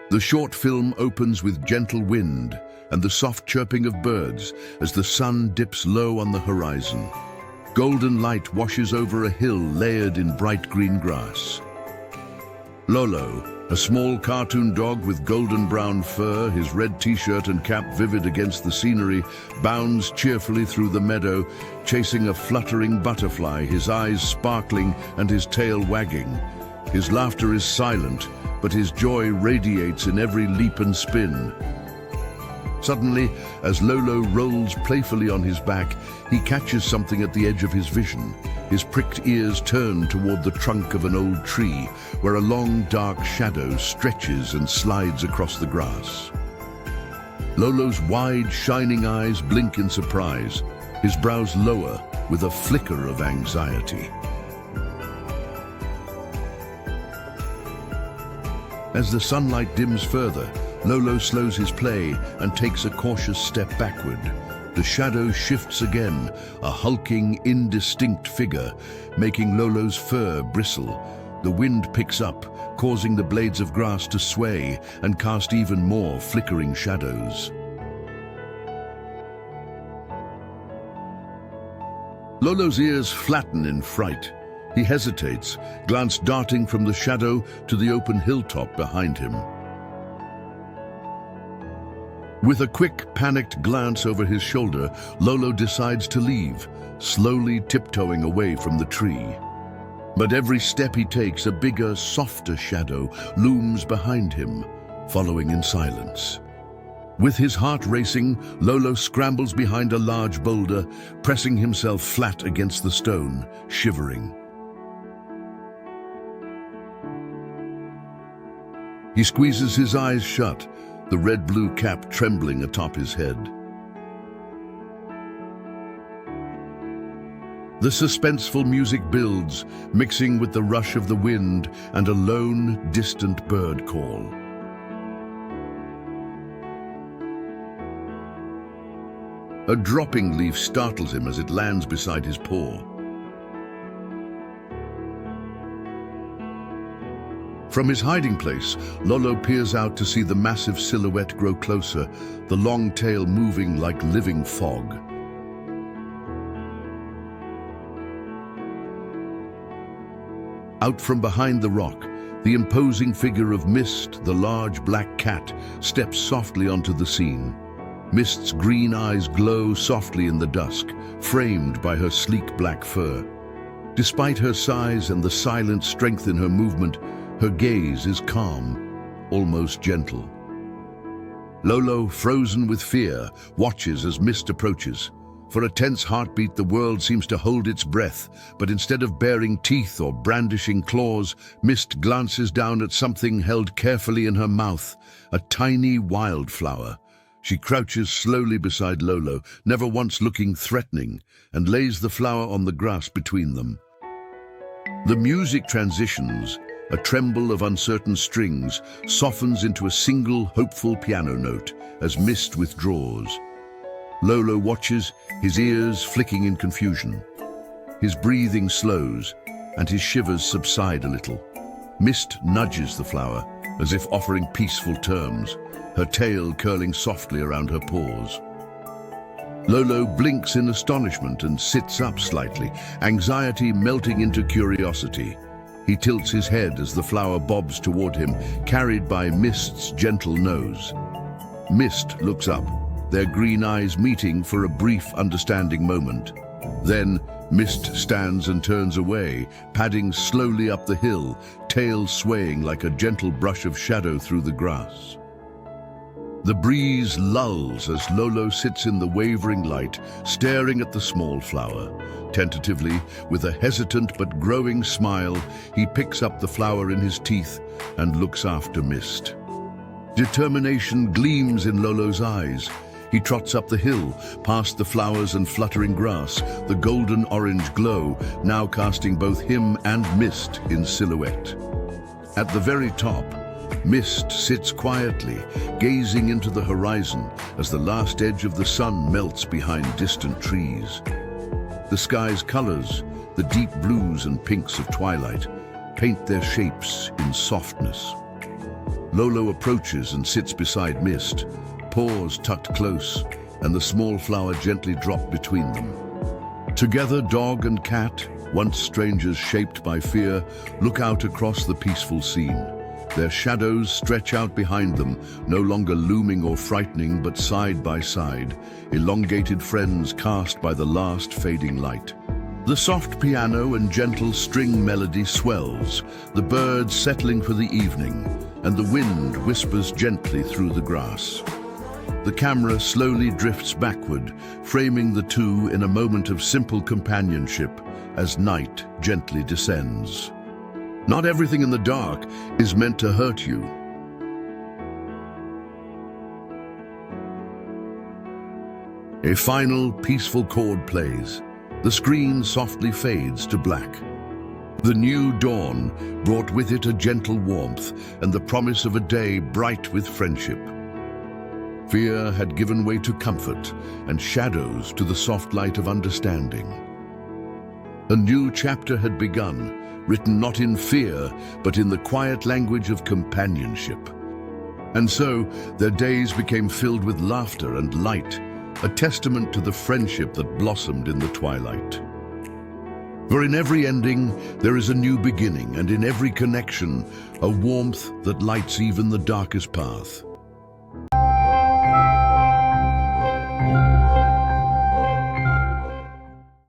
The short film opens with gentle wind and the soft chirping of birds as the sun dips low on the horizon. Golden light washes over a hill layered in bright green grass. Lolo, a small cartoon dog with golden brown fur, his red t-shirt and cap vivid against the scenery, bounds cheerfully through the meadow, chasing a fluttering butterfly, his eyes sparkling and his tail wagging. His laughter is silent, but his joy radiates in every leap and spin. Suddenly, as Lolo rolls playfully on his back, he catches something at the edge of his vision. His pricked ears turn toward the trunk of an old tree, where a long, dark shadow stretches and slides across the grass. Lolo's wide, shining eyes blink in surprise, his brows lower with a flicker of anxiety. As the sunlight dims further, Lolo slows his play and takes a cautious step backward. The shadow shifts again, a hulking, indistinct figure, making Lolo's fur bristle. The wind picks up, causing the blades of grass to sway and cast even more flickering shadows. Lolo's ears flatten in fright. He hesitates, glance darting from the shadow to the open hilltop behind him. With a quick, panicked glance over his shoulder, Lolo decides to leave, slowly tiptoeing away from the tree. But every step he takes, a bigger, softer shadow looms behind him, following in silence. With his heart racing, Lolo scrambles behind a large boulder, pressing himself flat against the stone, shivering. He squeezes his eyes shut, the red-blue cap trembling atop his head. The suspenseful music builds, mixing with the rush of the wind and a lone, distant bird call. A dropping leaf startles him as it lands beside his paw. From his hiding place, Lolo peers out to see the massive silhouette grow closer, the long tail moving like living fog. Out from behind the rock, the imposing figure of Mist, the large black cat, steps softly onto the scene. Mist's green eyes glow softly in the dusk, framed by her sleek black fur. Despite her size and the silent strength in her movement, her gaze is calm, almost gentle. Lolo, frozen with fear, watches as Mist approaches. For a tense heartbeat, the world seems to hold its breath, but instead of baring teeth or brandishing claws, Mist glances down at something held carefully in her mouth, a tiny wildflower. She crouches slowly beside Lolo, never once looking threatening, and lays the flower on the grass between them. The music transitions. A tremble of uncertain strings softens into a single, hopeful piano note as Mist withdraws. Lolo watches, his ears flicking in confusion. His breathing slows, and his shivers subside a little. Mist nudges the flower, as if offering peaceful terms, her tail curling softly around her paws. Lolo blinks in astonishment and sits up slightly, anxiety melting into curiosity. He tilts his head as the flower bobs toward him, carried by Mist's gentle nose. Mist looks up, their green eyes meeting for a brief, understanding moment. Then, Mist stands and turns away, padding slowly up the hill, tail swaying like a gentle brush of shadow through the grass. The breeze lulls as Lolo sits in the wavering light, staring at the small flower. Tentatively, with a hesitant but growing smile, he picks up the flower in his teeth and looks after Mist. Determination gleams in Lolo's eyes. He trots up the hill, past the flowers and fluttering grass, the golden-orange glow now casting both him and Mist in silhouette. At the very top, Mist sits quietly, gazing into the horizon as the last edge of the sun melts behind distant trees. The sky's colors, the deep blues and pinks of twilight, paint their shapes in softness. Lolo approaches and sits beside Mist, paws tucked close, and the small flower gently dropped between them. Together, dog and cat, once strangers shaped by fear, look out across the peaceful scene. Their shadows stretch out behind them, no longer looming or frightening, but side by side, elongated friends cast by the last fading light. The soft piano and gentle string melody swells, the birds settling for the evening, and the wind whispers gently through the grass. The camera slowly drifts backward, framing the two in a moment of simple companionship as night gently descends. Not everything in the dark is meant to hurt you. A final, peaceful chord plays. The screen softly fades to black. The new dawn brought with it a gentle warmth and the promise of a day bright with friendship. Fear had given way to comfort, and shadows to the soft light of understanding. A new chapter had begun, written not in fear, but in the quiet language of companionship. And so, their days became filled with laughter and light, a testament to the friendship that blossomed in the twilight. For in every ending, there is a new beginning, and in every connection, a warmth that lights even the darkest path.